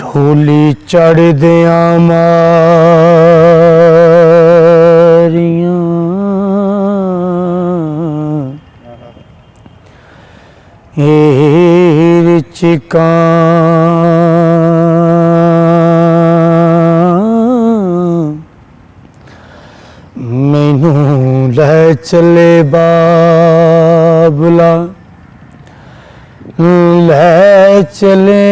ढोली चढ़दियां मारियां चिकां मैनू लै चले बाबला लै चले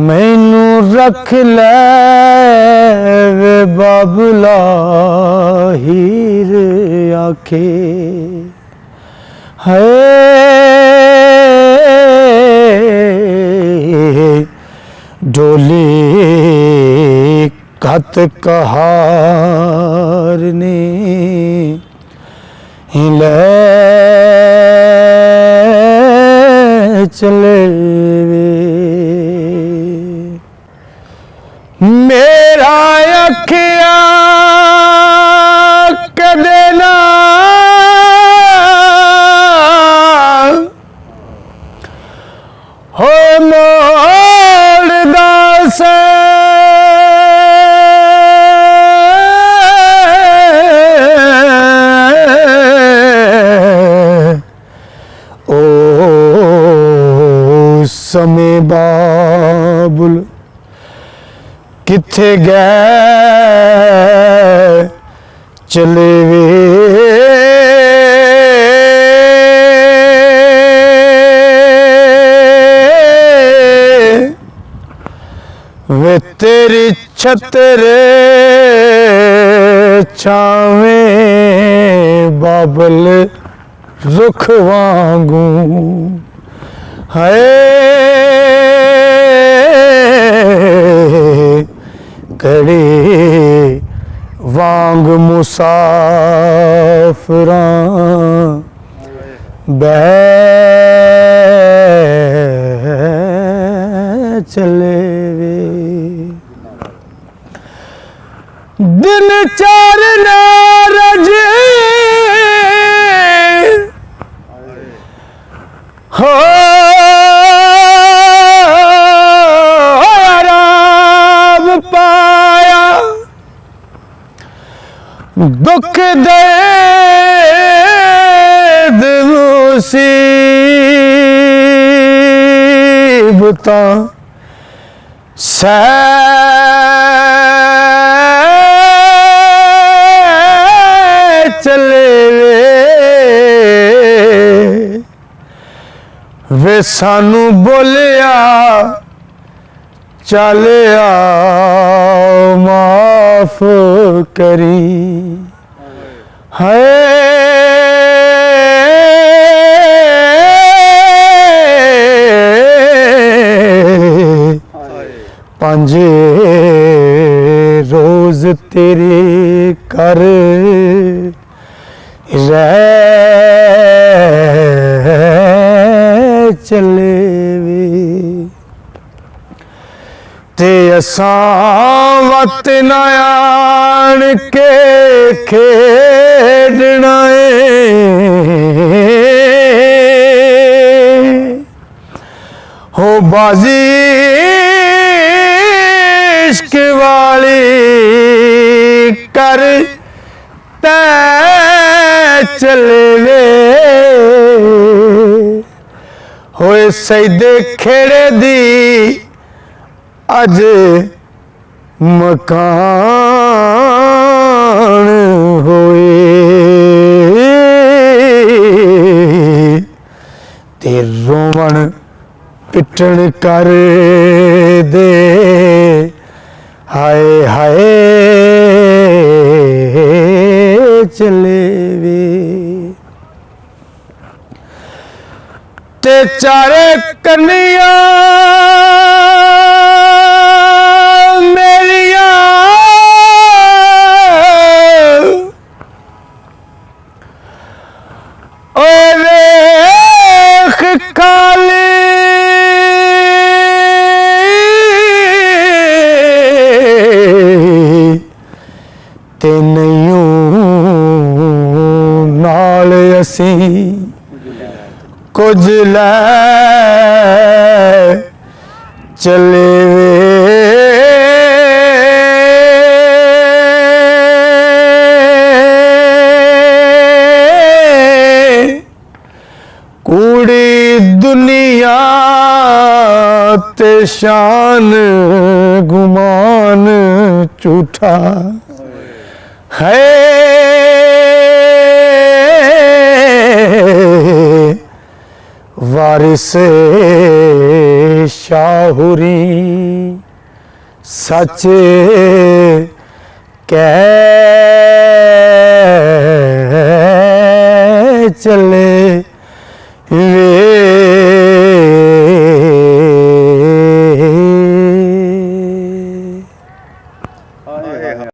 मैनू रख लै बाबला हीर आखे है डोली कत कहार ने ले चले मेरा अखिया कदे ना हो मोड़दा से ओ समय बाबुल किथे गए चले वे तेरी छतर छावें बाबल रुख वांगू है कड़े वांग मुसाफरां बह चले वे दिन चार नारज हो आराम पाया दुख दर्द मुसीबतां सह चले वे सानू बोलिया चलिया माफ करी है पंजे रोज तेरे कर चले वे ते असां वत न आन के खेडना हो बाजी इश्क वाली कर ते चले वे होए सैदे खेड़े दी अज मकान होए ते रोवण पिटण कर दे हाय हाय चले वे ते चारे कन्या मेरिया ओ देख काली ते नहीं नाल असी कुछ लै चले वे कूड़ी दुनिया ते शान गुमान झूठा है वारिस शाहुरी सच कह चले